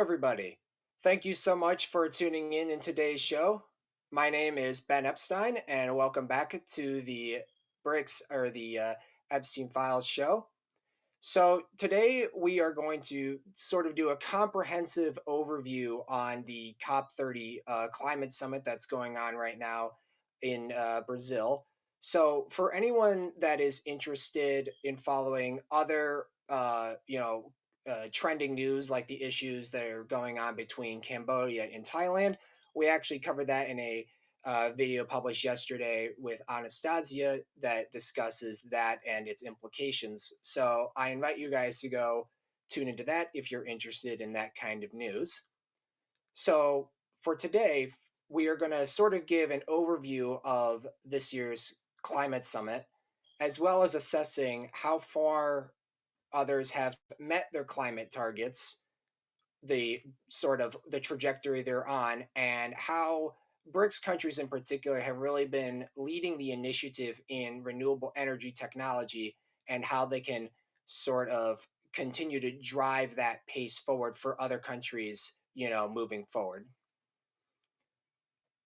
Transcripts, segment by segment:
everybody. Thank you so much for tuning in today's show. My name is Ben Epstein, and welcome back to the BRICS or the Epstein Files show. So, today we are going to sort of do a comprehensive overview on the COP30 climate summit that's going on right now in Brazil. So, for anyone that is interested in following other, trending news like the issues that are going on between Cambodia and Thailand, we actually covered that in a video published yesterday with Anastasia that discusses that and its implications. So I invite you guys to go tune into that if you're interested in that kind of news. So for today, we are going to sort of give an overview of this year's climate summit, as well as assessing how far others have met their climate targets, the sort of the trajectory they're on, and how BRICS countries in particular have really been leading the initiative in renewable energy technology and how they can sort of continue to drive that pace forward for other countries, moving forward.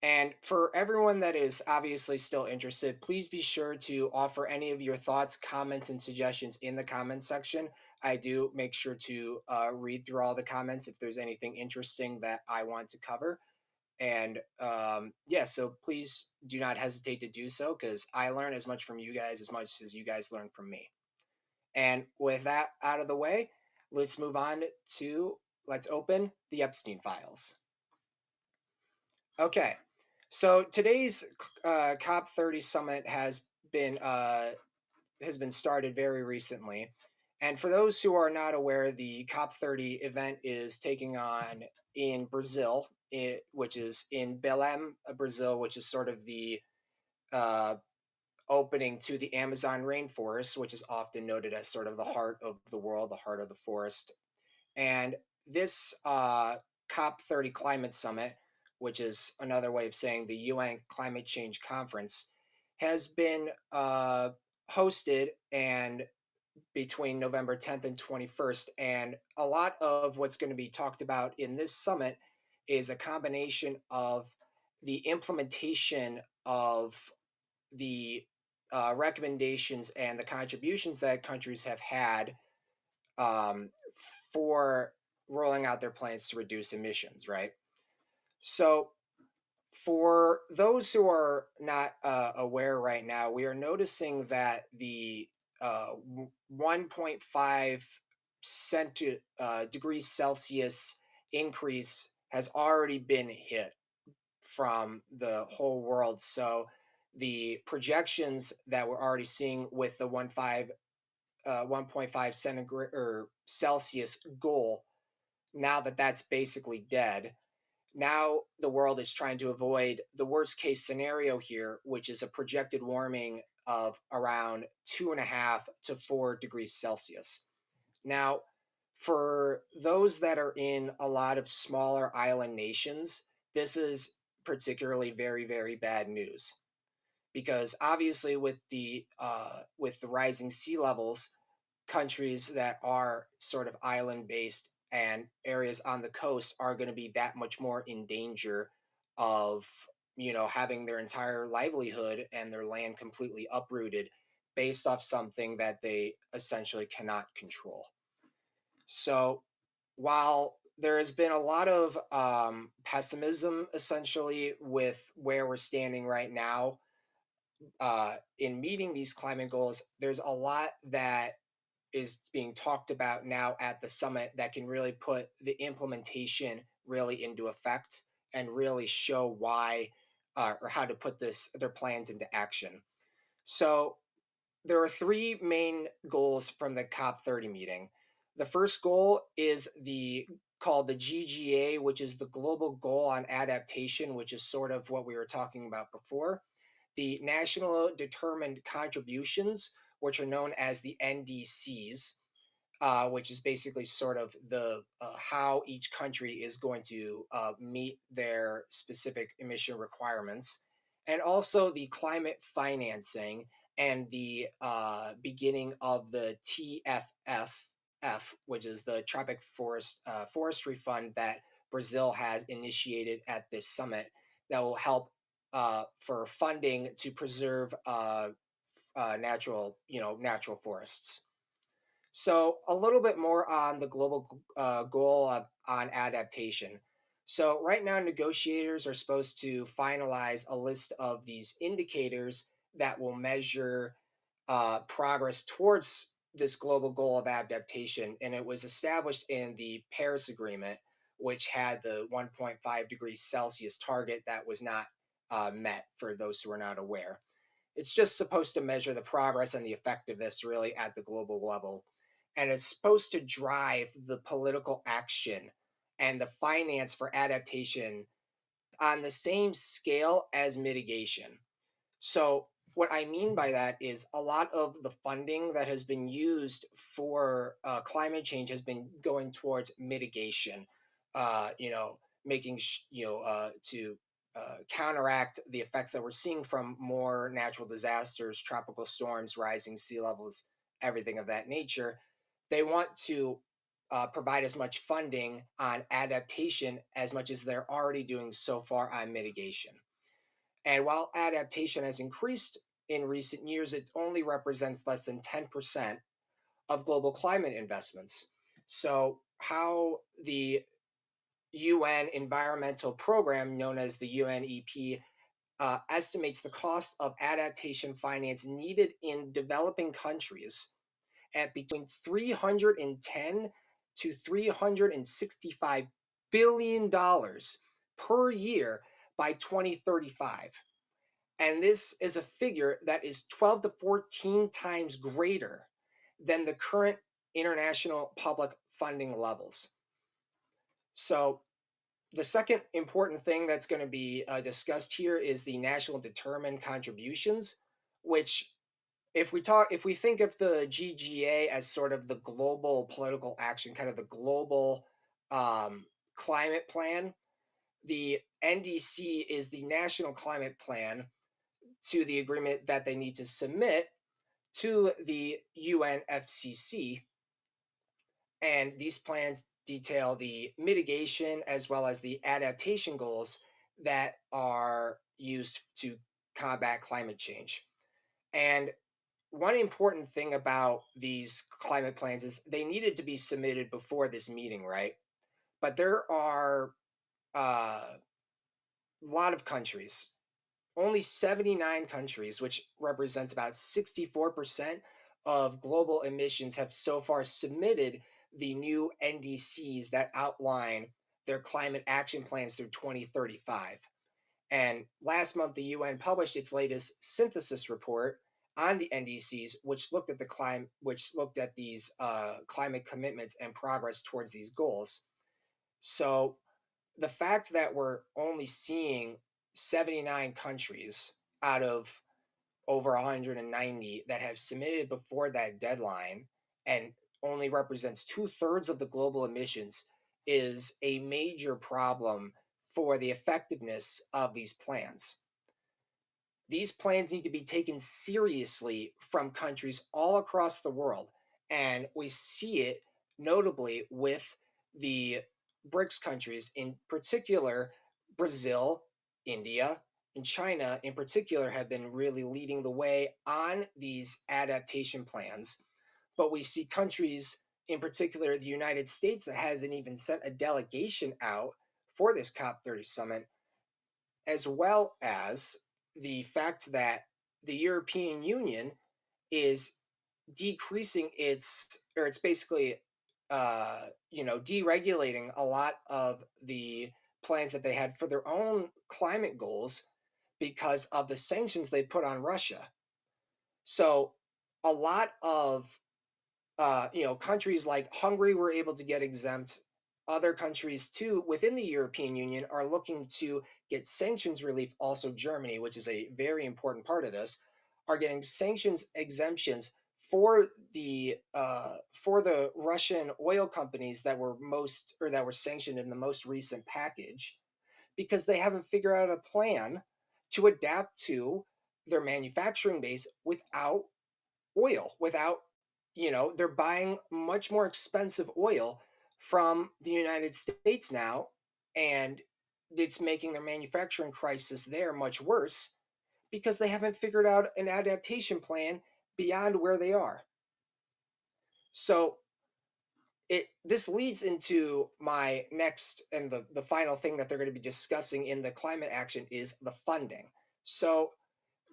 And for everyone that is obviously still interested, please be sure to offer any of your thoughts, comments, and suggestions in the comments section. I do make sure to read through all the comments if there's anything interesting that I want to cover. And yeah, so please do not hesitate to do so because I learn as much from you guys as much as you guys learn from me. And with that out of the way, let's move on to let's open the Epstein files. Okay, so today's COP30 summit has been started very recently, and for those who are not aware, the COP30 event is taking on in Brazil, which is in Belém, Brazil, which is sort of the uh, opening to the Amazon rainforest, which is often noted as sort of the heart of the world, the heart of the forest. And this COP30 climate summit, which is another way of saying the UN Climate Change Conference, has been hosted and between November 10th and 21st. And a lot of what's going to be talked about in this summit is a combination of the implementation of the recommendations and the contributions that countries have had um, for rolling out their plans to reduce emissions, right? So, for those who are not aware right now, we are noticing that the 1.5 degrees Celsius increase has already been hit from the whole world. So, the projections that we're already seeing with the 1.5 centigrade or Celsius goal, now that that's basically dead, now the world is trying to avoid the worst case scenario here, which is a projected warming of around 2.5 to 4 degrees Celsius. Now, for those that are in a lot of smaller island nations, this is particularly very, very bad news because obviously with the rising sea levels, countries that are sort of island based and areas on the coast are going to be that much more in danger of having their entire livelihood and their land completely uprooted based off something that they essentially cannot control. So while there has been a lot of pessimism essentially with where we're standing right now in meeting these climate goals, there's a lot that is being talked about now at the summit that can really put the implementation really into effect and really show why or how to put their plans into action. So there are three main goals from the COP30 meeting. The first goal is called the GGA, which is the Global Goal on Adaptation, which is sort of what we were talking about before. The National Determined Contributions, which are known as the NDCs, which is basically sort of the how each country is going to meet their specific emission requirements, and also the climate financing and the beginning of the TFF, which is the Tropic Forestry Fund that Brazil has initiated at this summit, that will help for funding to preserve natural forests. So a little bit more on the global goal on adaptation. So right now, negotiators are supposed to finalize a list of these indicators that will measure progress towards this global goal of adaptation. And it was established in the Paris Agreement, which had the 1.5 degrees Celsius target that was not met, for those who are not aware. It's just supposed to measure the progress and the effectiveness really at the global level. And it's supposed to drive the political action and the finance for adaptation on the same scale as mitigation. So, what I mean by that is a lot of the funding that has been used for climate change has been going towards mitigation, making, to counteract the effects that we're seeing from more natural disasters, tropical storms, rising sea levels, everything of that nature. They want to provide as much funding on adaptation as much as they're already doing so far on mitigation. And while adaptation has increased in recent years, it only represents less than 10% of global climate investments. So, how the UN environmental program, known as the UNEP, estimates the cost of adaptation finance needed in developing countries at between 310 to 365 billion dollars per year by 2035. And this is a figure that is 12 to 14 times greater than the current international public funding levels. So, the second important thing that's going to be discussed here is the national determined contributions, which, if we think of the GGA as sort of the global political action, kind of the global climate plan, the NDC is the national climate plan to the agreement that they need to submit to the UNFCCC. And these plans detail the mitigation as well as the adaptation goals that are used to combat climate change. And one important thing about these climate plans is they needed to be submitted before this meeting, right? But there are a lot of countries, only 79 countries, which represents about 64% of global emissions, have so far submitted the new NDCs that outline their climate action plans through 2035. And last month, the UN published its latest synthesis report on the NDCs, which looked at these climate commitments and progress towards these goals. So the fact that we're only seeing 79 countries out of over 190 that have submitted before that deadline and only represents two-thirds of the global emissions is a major problem for the effectiveness of these plans. These plans need to be taken seriously from countries all across the world. And we see it notably with the BRICS countries, in particular, Brazil, India, and China in particular have been really leading the way on these adaptation plans. But we see countries, in particular the United States, that hasn't even sent a delegation out for this COP30 summit, as well as the fact that the European Union is decreasing it's basically deregulating a lot of the plans that they had for their own climate goals because of the sanctions they put on Russia. So a lot of countries like Hungary were able to get exempt. Other countries too within the European Union are looking to get sanctions relief. Also, Germany, which is a very important part of this, are getting sanctions exemptions for the Russian oil companies that were sanctioned in the most recent package, because they haven't figured out a plan to adapt to their manufacturing base without oil, without they're buying much more expensive oil from the United States now, and it's making their manufacturing crisis there much worse because they haven't figured out an adaptation plan beyond where they are. So this leads into my next and the final thing that they're going to be discussing in the climate action is the funding. So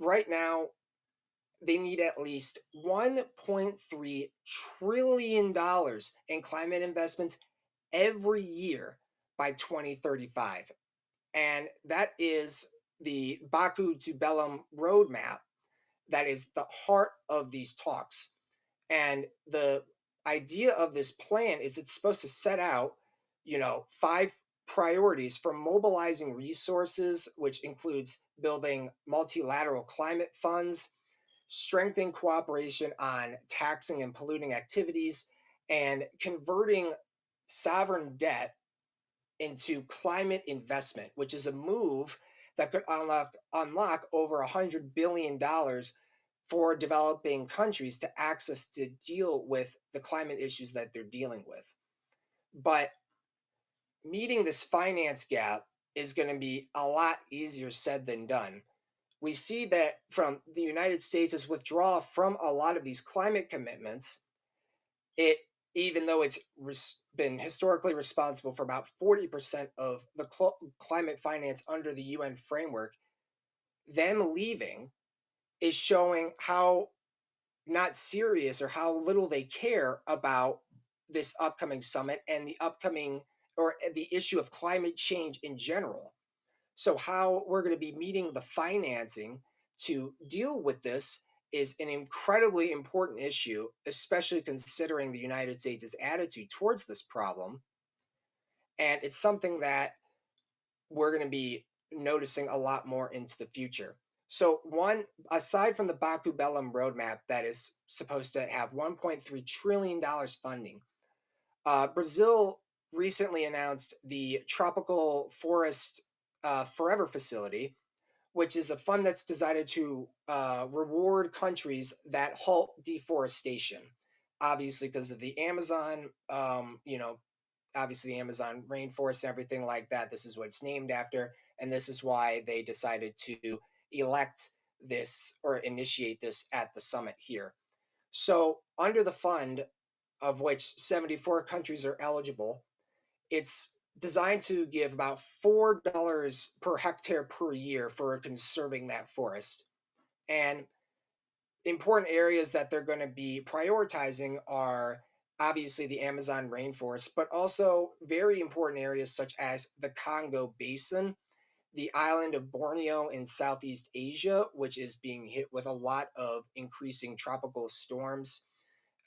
right now they need at least $1.3 trillion in climate investments every year by 2035. And that is the Baku to Belém roadmap that is the heart of these talks. And the idea of this plan is it's supposed to set out, five priorities for mobilizing resources, which includes building multilateral climate funds, strengthening cooperation on taxing and polluting activities, and converting sovereign debt into climate investment, which is a move that could unlock over $100 billion for developing countries to access to deal with the climate issues that they're dealing with. But meeting this finance gap is going to be a lot easier said than done. We see that from the United States' withdrawal from a lot of these climate commitments, it even though it's been historically responsible for about 40% of the climate finance under the UN framework, them leaving is showing how not serious or how little they care about this upcoming summit and the upcoming or the issue of climate change in general. So, how we're going to be meeting the financing to deal with this is an incredibly important issue, especially considering the United States' attitude towards this problem. And it's something that we're going to be noticing a lot more into the future. So, one, aside from the Baku Belém roadmap that is supposed to have $1.3 trillion funding, Brazil recently announced the Tropical Forest Forever Facility, which is a fund that's designed to reward countries that halt deforestation. Obviously, because of the Amazon, obviously the Amazon rainforest and everything like that. This is what it's named after, and this is why they decided to elect this or initiate this at the summit here. So, under the fund, of which 74 countries are eligible, it's designed to give about $4 per hectare per year for conserving that forest. And important areas that they're going to be prioritizing are obviously the Amazon rainforest, but also very important areas such as the Congo Basin, the island of Borneo in Southeast Asia, which is being hit with a lot of increasing tropical storms,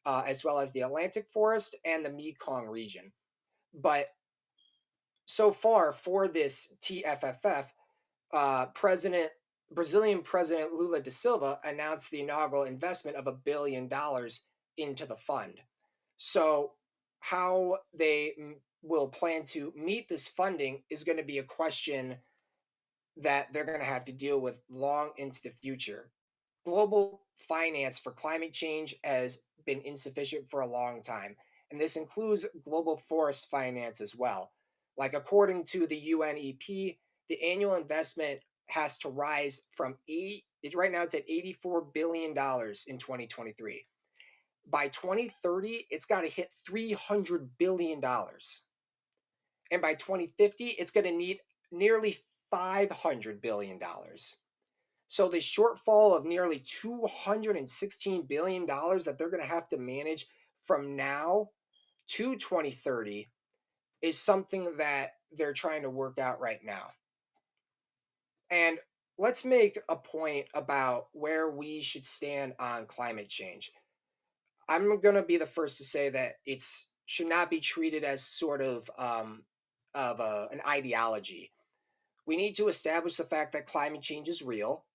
as well as the Atlantic forest and the Mekong region. But so far for this TFFF, President Brazilian President Lula da Silva announced the inaugural investment of $1 billion into the fund. So, how they will plan to meet this funding is going to be a question that they're going to have to deal with long into the future. Global finance for climate change has been insufficient for a long time, and this includes global forest finance as well. Like, according to the UNEP, the annual investment has to rise from right now it's at $84 billion in 2023. By 2030, it's got to hit $300 billion. And by 2050, it's going to need nearly $500 billion. So the shortfall of nearly $216 billion that they're going to have to manage from now to 2030 is something that they're trying to work out right now. And let's make a point about where we should stand on climate change. I'm going to be the first to say that it's should not be treated as sort of an ideology. We need to establish the fact that climate change is real.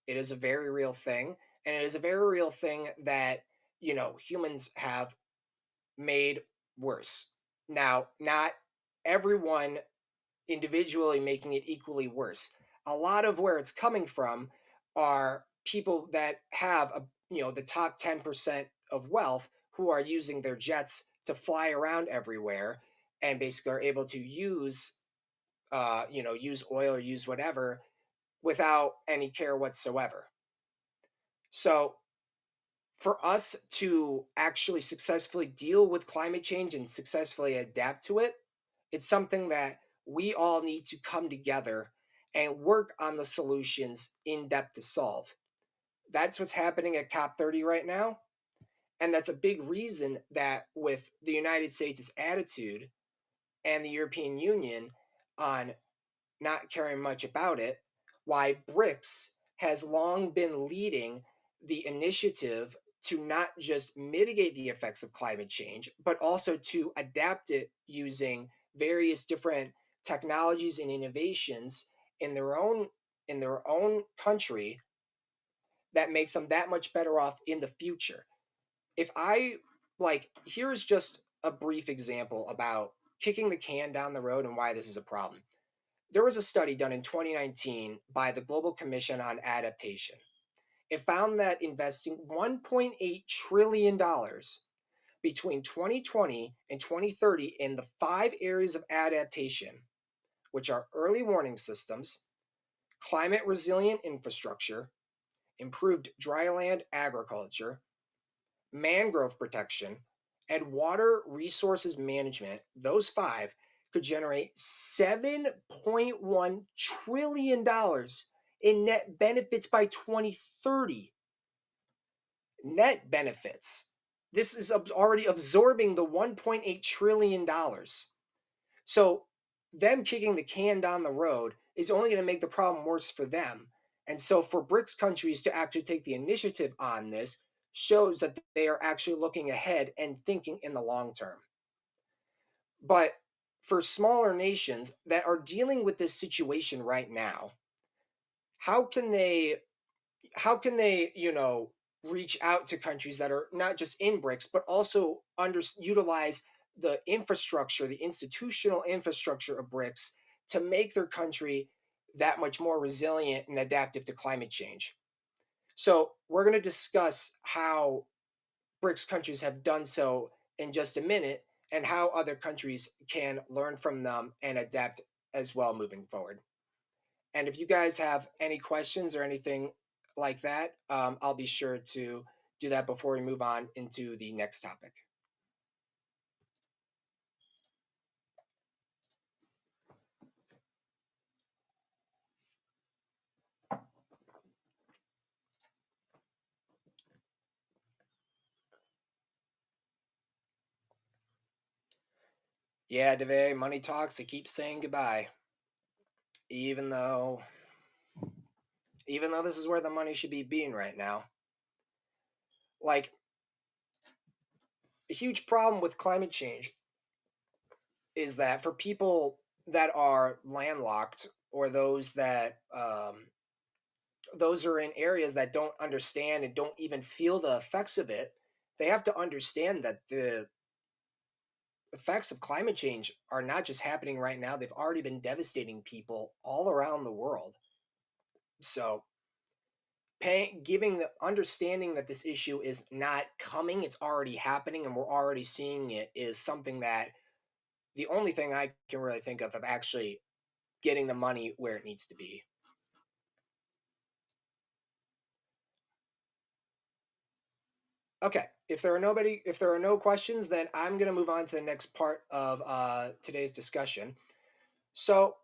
It is a very real thing, and it is a very real thing that humans have made worse. Now, not everyone individually making it equally worse. A lot of where it's coming from are people that have the top 10% of wealth who are using their jets to fly around everywhere and basically are able to use use oil or use whatever without any care whatsoever. So for us to actually successfully deal with climate change and successfully adapt to it, it's something that we all need to come together and work on the solutions in depth to solve. That's what's happening at COP30 right now. And that's a big reason that with the United States' attitude and the European Union on not caring much about it, why BRICS has long been leading the initiative to not just mitigate the effects of climate change, but also to adapt it using various different technologies and innovations in their own country that makes them that much better off in the future. If I like, here's just a brief example about kicking the can down the road and why this is a problem. There was a study done in 2019 by the Global Commission on Adaptation. It found that investing $1.8 trillion between 2020 and 2030 in the 5 areas of adaptation, which are early warning systems, climate resilient infrastructure, improved dryland agriculture, mangrove protection, and water resources management, those 5 could generate $7.1 trillion in net benefits by 2030. Net benefits. This is already absorbing the $1.8 trillion. So, them kicking the can down the road is only going to make the problem worse for them. And so, for BRICS countries to actually take the initiative on this shows that they are actually looking ahead and thinking in the long term. But for smaller nations that are dealing with this situation right now, how can they reach out to countries that are not just in BRICS but also utilize the infrastructure, the institutional infrastructure of BRICS to make their country that much more resilient and adaptive to climate change? So we're going to discuss how BRICS countries have done so in just a minute and how other countries can learn from them and adapt as well moving forward. And if you guys have any questions or anything like that, I'll be sure to do that before we move on into the next topic. Yeah, Dave, money talks. It keeps saying goodbye, even though this is where the money should be being right now. Like, a huge problem with climate change is that for people that are landlocked or those are in areas that don't understand and don't even feel the effects of it, they have to understand that the effects of climate change are not just happening right now, they've already been devastating people all around the world. So giving the understanding that this issue is not coming, it's already happening and we're already seeing it, is something that the only thing I can really think of actually getting the money where it needs to be. Okay, if there are no questions, then I'm going to move on to the next part of today's discussion. So,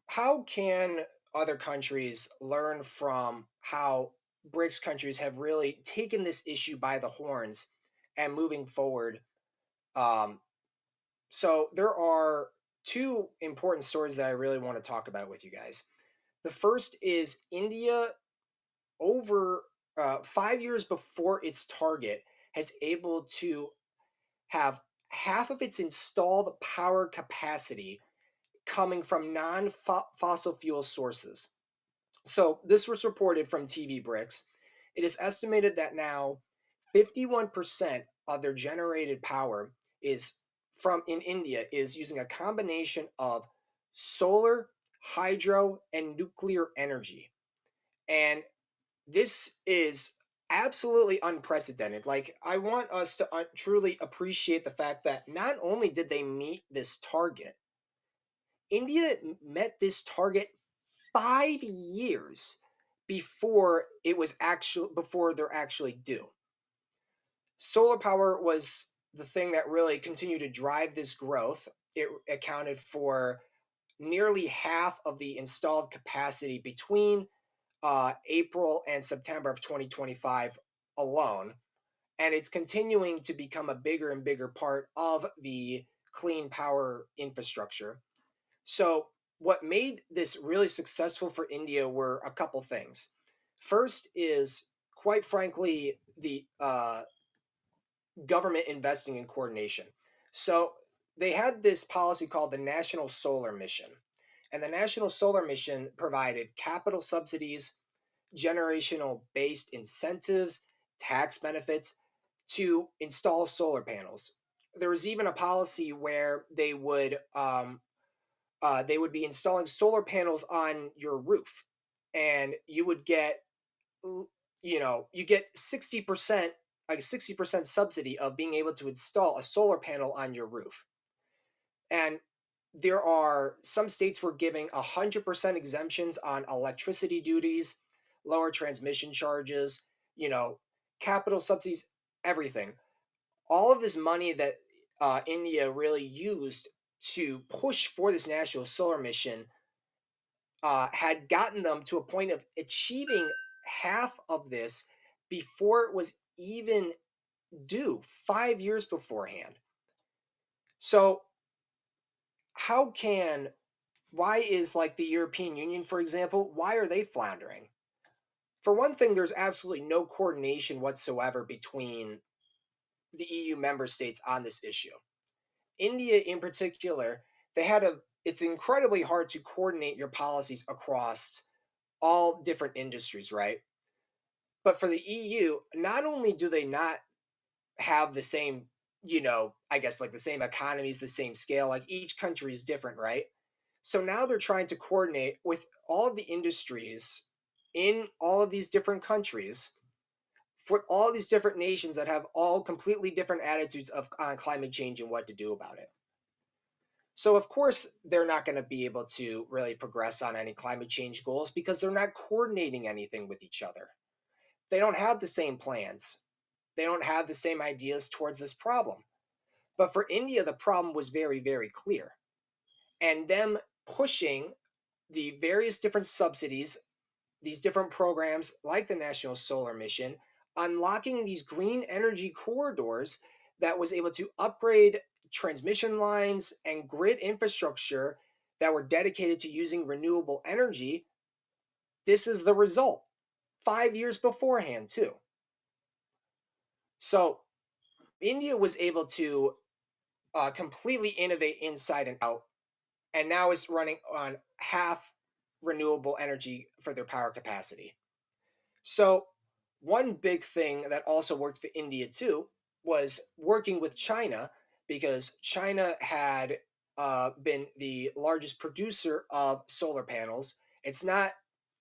how can other countries learn from how BRICS countries have really taken this issue by the horns and moving forward? Um, so, there are 2 important stories that I really want to talk about with you guys. The first is India, over 5 years before its target, has able to have half of its installed power capacity coming from non-fossil fuel sources. So this was reported from TV Bricks. It is estimated that now 51% of their generated power is from in India is using a combination of solar, hydro, and nuclear energy. And this is absolutely unprecedented. Like, I want us to truly appreciate the fact that not only did they meet this target, India met this target 5 years before they're actually due. Solar power was the thing that really continued to drive this growth. It accounted for nearly half of the installed capacity between April and September of 2025 alone. And it's continuing to become a bigger and bigger part of the clean power infrastructure. So, what made this really successful for India were a couple things. First is, quite frankly, the government investing in coordination. So, they had this policy called the National Solar Mission. And the National Solar Mission provided capital subsidies, generational based incentives, tax benefits to install solar panels. There was even a policy where they would be installing solar panels on your roof, and you would get, you get 60%, like 60% subsidy of being able to install a solar panel on your roof. And there are some states were giving 100% exemptions on electricity duties, lower transmission charges, you know, capital subsidies, everything. All of this money that India really used to push for this national solar mission had gotten them to a point of achieving half of this before it was even due 5 years beforehand. So, how can why is like the European Union, for example, why are they floundering? For one thing, there's absolutely no coordination whatsoever between the EU member states on this issue. India, in particular, it's incredibly hard to coordinate your policies across all different industries, right? But for the EU, not only do they not have the same, I guess like the same economies, the same scale, like each country is different, right? So now they're trying to coordinate with all of the industries in all of these different countries for all these different nations that have all completely different attitudes of on climate change and what to do about it. So of course they're not going to be able to really progress on any climate change goals because they're not coordinating anything with each other. They don't have the same plans. They don't have the same ideas towards this problem. But for India, the problem was very, very clear. And them pushing the various different subsidies, these different programs like the National Solar Mission, unlocking these green energy corridors that was able to upgrade transmission lines and grid infrastructure that were dedicated to using renewable energy. This is the result 5 years beforehand, too. So India was able to completely innovate inside and out, and now is running on half renewable energy for their power capacity. So, one big thing that also worked for India too was working with China because China had been the largest producer of solar panels. It's not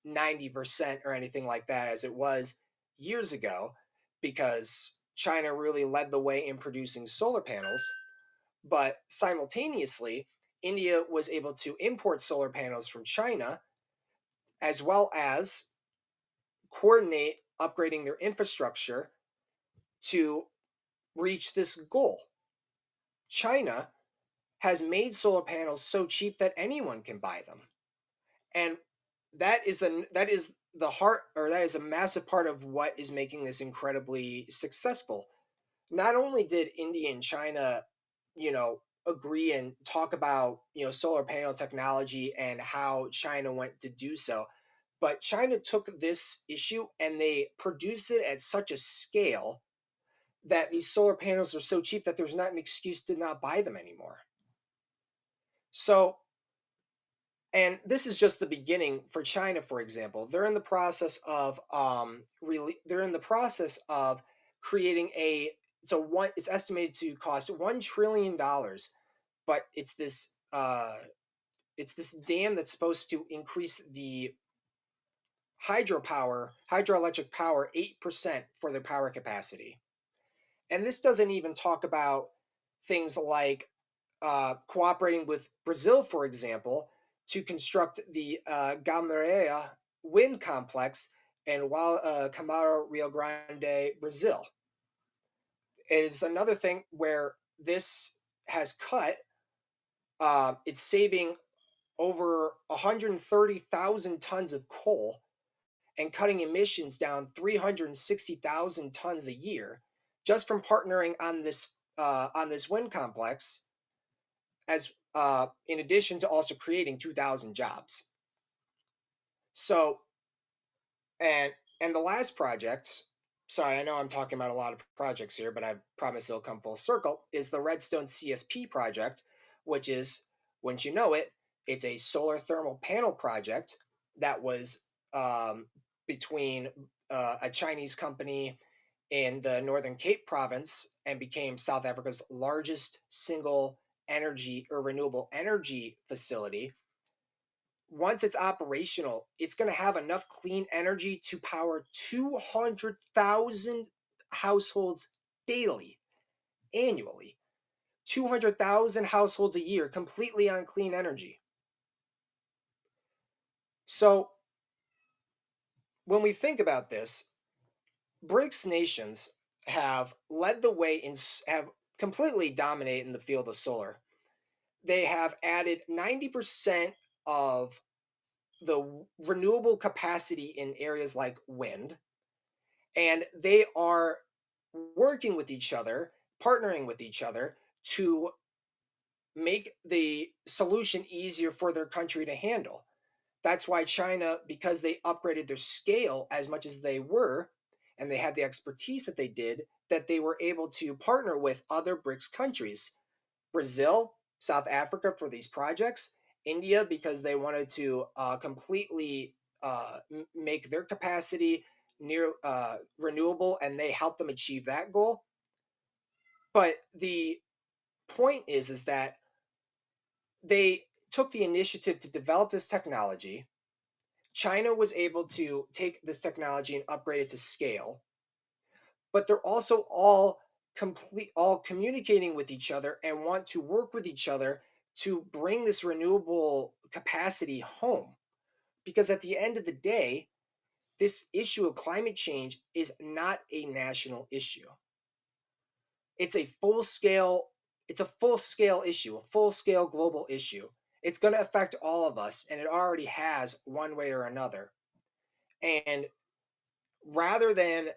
90% or anything like that as it was years ago because China really led the way in producing solar panels. But simultaneously, India was able to import solar panels from China as well as coordinate upgrading their infrastructure to reach this goal. China has made solar panels so cheap that anyone can buy them. And that is the heart, or that is a massive part of what is making this incredibly successful. Not only did India and China, agree and talk about, solar panel technology and how China went to do so, but China took this issue and they produced it at such a scale that these solar panels are so cheap that there's not an excuse to not buy them anymore. So, and this is just the beginning for China, for example. They're in the process of they're in the process of creating it's estimated to cost $1 trillion, but it's this dam that's supposed to increase the hydroelectric power 8% for their power capacity. And this doesn't even talk about things like cooperating with Brazil, for example, to construct the Gamaleya wind complex in Camaro, Rio Grande, Brazil. It is another thing where this has it's saving over 130,000 tons of coal and cutting emissions down 360,000 tons a year just from partnering on this wind complex, as in addition to also creating 2,000 jobs. So, and and the last project, sorry, I know I'm talking about a lot of projects here, but I promise it'll come full circle, is the Redstone CSP project, which is, once you know it, it's a solar thermal panel project that was between a Chinese company in the Northern Cape province and became South Africa's largest single energy or renewable energy facility. Once it's operational, it's going to have enough clean energy to power 200,000 households daily, annually. 200,000 households a year completely on clean energy. So, when we think about this, BRICS nations have led the way and have completely dominated in the field of solar. They have added 90% of the renewable capacity in areas like wind, and they are working with each other, partnering with each other to make the solution easier for their country to handle. That's why China, because they upgraded their scale as much as they were, and they had the expertise that they did, that they were able to partner with other BRICS countries. Brazil, South Africa for these projects, India because they wanted to completely make their capacity near renewable, and they helped them achieve that goal. But the point is that they took the initiative to develop this technology. China was able to take this technology and upgrade it to scale, but they're also all communicating with each other and want to work with each other to bring this renewable capacity home. Because at the end of the day, this issue of climate change is not a national issue. It's a full scale issue, a full scale global issue. It's going to affect all of us, and it already has one way or another. And rather than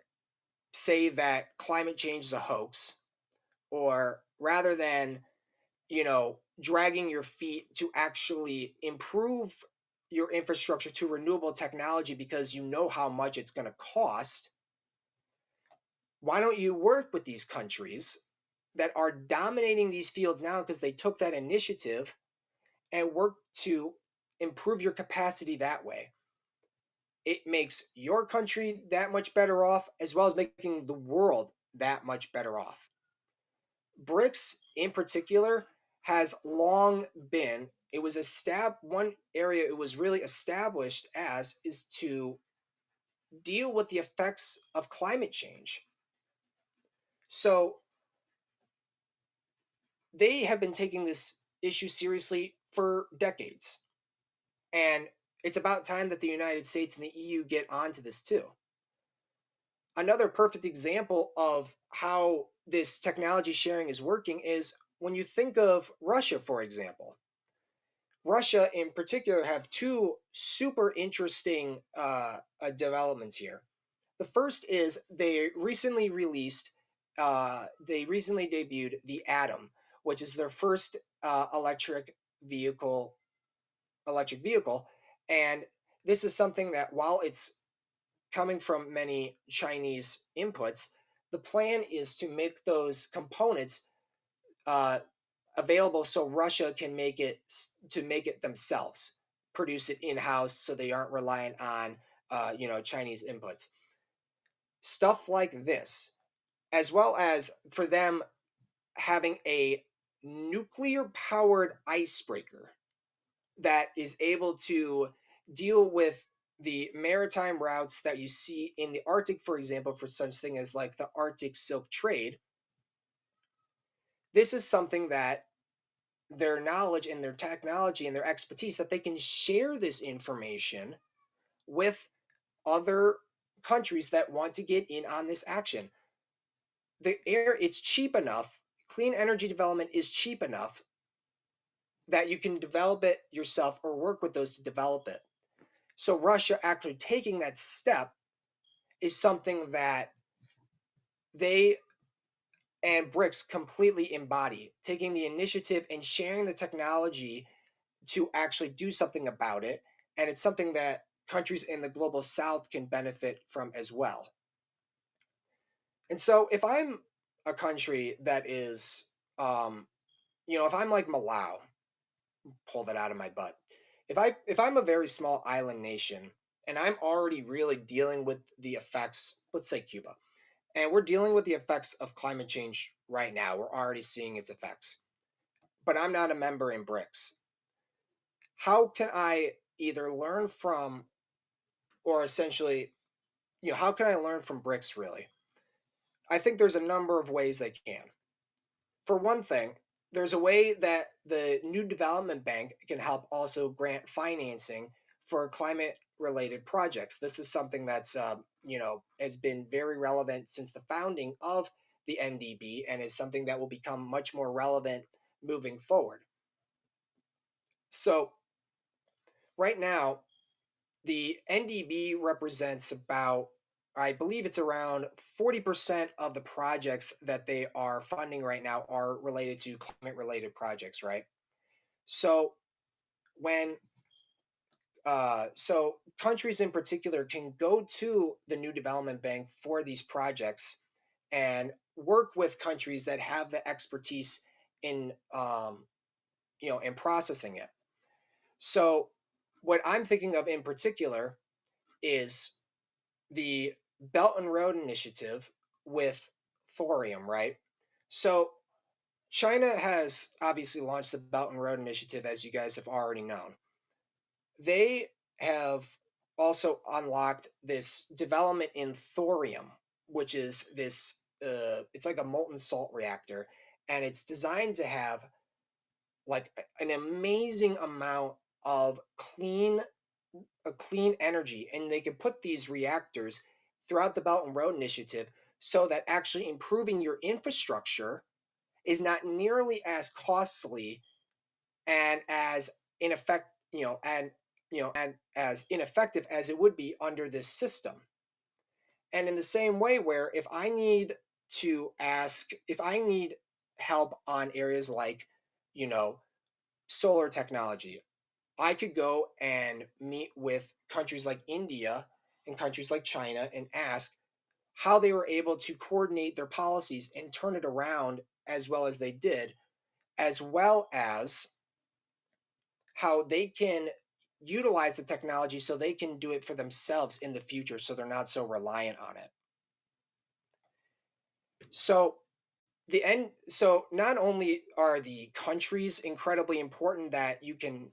say that climate change is a hoax, or rather than, dragging your feet to actually improve your infrastructure to renewable technology because you know how much it's going to cost, why don't you work with these countries that are dominating these fields now because they took that initiative and work to improve your capacity that way? It makes your country that much better off, as well as making the world that much better off. BRICS in particular has long been, it was one area it was really established as is to deal with the effects of climate change. So they have been taking this issue seriously for decades. And it's about time that the United States and the EU get onto this too. Another perfect example of how this technology sharing is working is when you think of Russia, for example. Russia, in particular, have two super interesting developments here. The first is they recently debuted the Atom, which is their first vehicle, electric vehicle, and this is something that, while it's coming from many Chinese inputs, the plan is to make those components uh, available so Russia can make it themselves, produce it in house, so they aren't reliant on Chinese inputs. Stuff like this, as well as for them having a nuclear powered icebreaker that is able to deal with the maritime routes that you see in the Arctic, for example, for such thing as like the Arctic Silk Trade, this is something that their knowledge and their technology and their expertise that they can share this information with other countries that want to get in on this action. The air, it's cheap enough, clean energy development is cheap enough that you can develop it yourself or work with those to develop it. So Russia actually taking that step is something that they and BRICS completely embody, taking the initiative and sharing the technology to actually do something about it. And it's something that countries in the global south can benefit from as well. And so if I'm a country that is, um, if I'm like Malau, pull that out of my butt. If I'm a very small island nation and I'm already really dealing with the effects, let's say Cuba, and we're dealing with the effects of climate change right now. We're already seeing its effects. But I'm not a member in BRICS. How can I either learn from or essentially, how can I learn from BRICS really? I think there's a number of ways they can. For one thing, there's a way that the New Development Bank can help also grant financing for climate related projects. This is something that's, has been very relevant since the founding of the NDB and is something that will become much more relevant moving forward. So, right now, the NDB represents about, I believe it's around 40% of the projects that they are funding right now are related to climate related projects, right? So when so countries in particular can go to the New Development Bank for these projects and work with countries that have the expertise in in processing it. So what I'm thinking of in particular is the Belt and Road Initiative with thorium, right? So China has obviously launched the Belt and Road Initiative, as you guys have already known. They have also unlocked this development in thorium, which is this, it's like a molten salt reactor, and it's designed to have like an amazing amount of clean energy, and they can put these reactors throughout the Belt and Road Initiative so that actually improving your infrastructure is not nearly as costly and as ineffective, and as ineffective as it would be under this system. And in the same way, where if I need help on areas like, you know, solar technology, I could go and meet with countries like India and countries like China and ask how they were able to coordinate their policies and turn it around as well as they did, as well as how they can utilize the technology so they can do it for themselves in the future so they're not so reliant on it. So not only are the countries incredibly important that you can,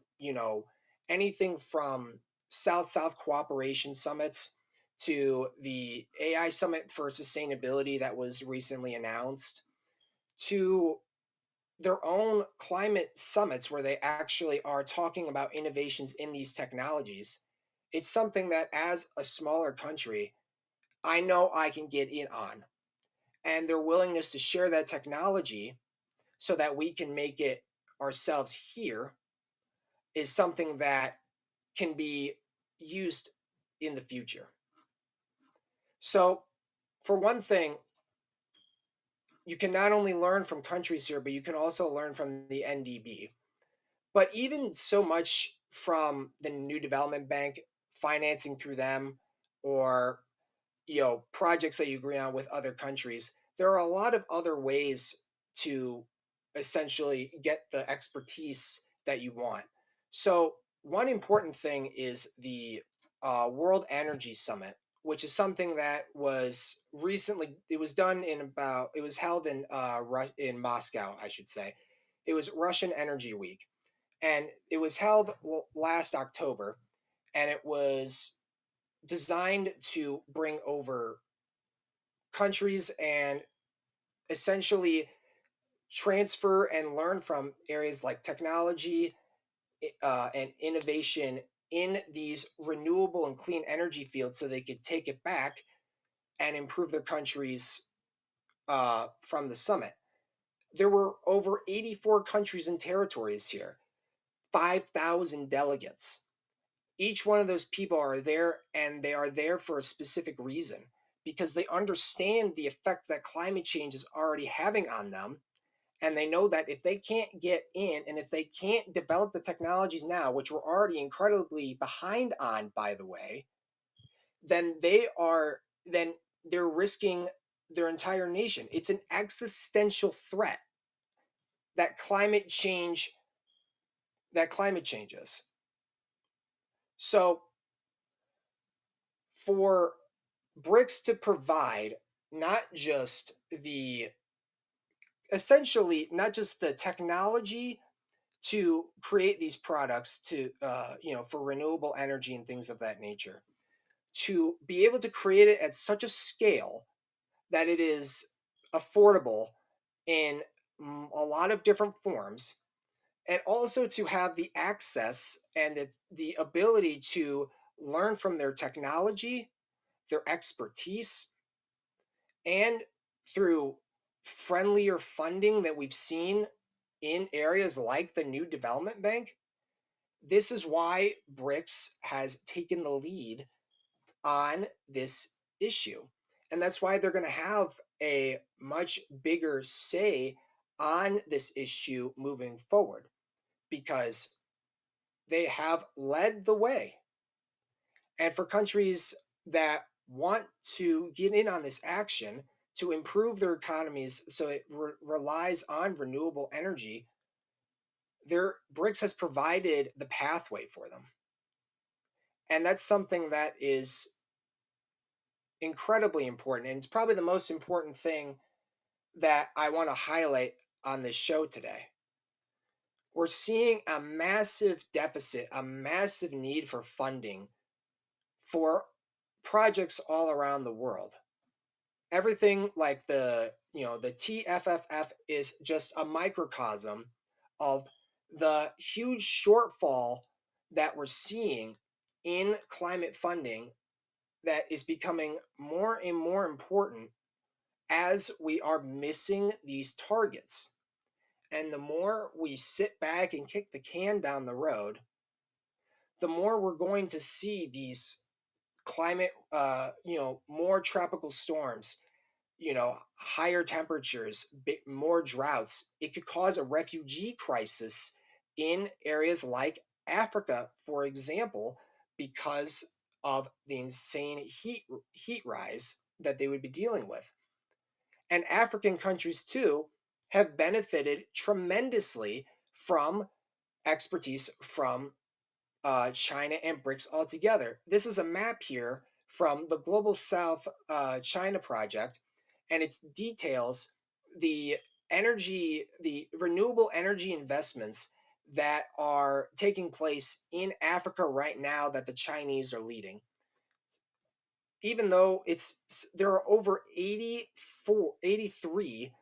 anything from South-South cooperation summits to the AI summit for sustainability that was recently announced, to their own climate summits where they actually are talking about innovations in these technologies. It's something that as a smaller country, I know I can get in on. And their willingness to share that technology so that we can make it ourselves here is something that can be used in the future. So, for one thing, you can not only learn from countries here, but you can also learn from the NDB. But even so much from the New Development Bank, financing through them, or projects that you agree on with other countries, there are a lot of other ways to essentially get the expertise that you want. So one important thing is the World Energy Summit, which is something that was recently, it was held in Moscow, I should say. It was Russian Energy Week, and it was held last October, and it was designed to bring over countries and essentially transfer and learn from areas like technology and innovation in these renewable and clean energy fields so they could take it back and improve their countries from the summit. There were over 84 countries and territories here, 5,000 delegates. Each one of those people are there, and they are there for a specific reason because they understand the effect that climate change is already having on them. And they know that if they can't get in and if they can't develop the technologies now, which we're already incredibly behind on, by the way, then then they're risking their entire nation. It's an existential threat that climate changes. So for BRICS to provide not just the essentially not just the technology to create these products to for renewable energy and things of that nature, to be able to create it at such a scale that it is affordable in a lot of different forms, and also to have the access and the ability to learn from their technology, their expertise, and through friendlier funding that we've seen in areas like the New Development Bank. This is why BRICS has taken the lead on this issue. And that's why they're going to have a much bigger say on this issue moving forward because they have led the way. And for countries that want to get in on this action to improve their economies so it relies on renewable energy, their BRICS has provided the pathway for them. And that's something that is incredibly important. And it's probably the most important thing that I want to highlight on this show today. We're seeing a massive deficit, a massive need for funding for projects all around the world. Everything like the TFFF is just a microcosm of the huge shortfall that we're seeing in climate funding that is becoming more and more important as we are missing these targets. And the more we sit back and kick the can down the road, the more we're going to see these climate, more tropical storms, higher temperatures, more droughts. It could cause a refugee crisis in areas like Africa, for example, because of the insane heat rise that they would be dealing with. And African countries too have benefited tremendously from expertise from China and BRICS altogether. This is a map here from the Global South China project, and it details the renewable energy investments that are taking place in Africa right now that the Chinese are leading. Even though there are over 83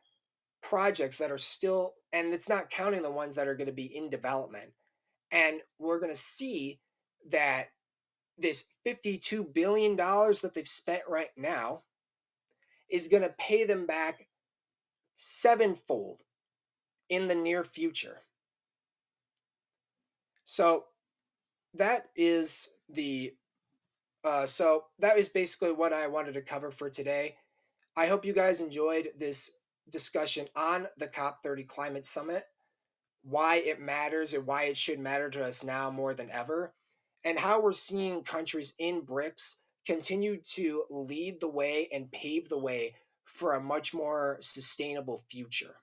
projects that are still, and it's not counting the ones that are going to be in development. And we're going to see that this $52 billion that they've spent right now is going to pay them back sevenfold in the near future. So that is that is basically what I wanted to cover for today. I hope you guys enjoyed this discussion on the COP30 Climate Summit, why it matters and why it should matter to us now more than ever, and how we're seeing countries in BRICS continue to lead the way and pave the way for a much more sustainable future.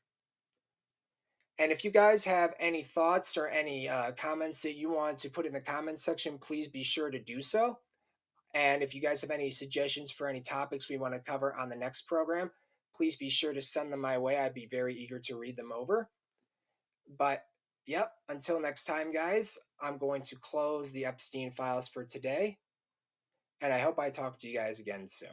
And if you guys have any thoughts or any comments that you want to put in the comments section, please be sure to do so. And if you guys have any suggestions for any topics we want to cover on the next program, please be sure to send them my way. I'd be very eager to read them over. But yep, until next time, guys, I'm going to close the Epstein files for today. and I hope I talk to you guys again soon.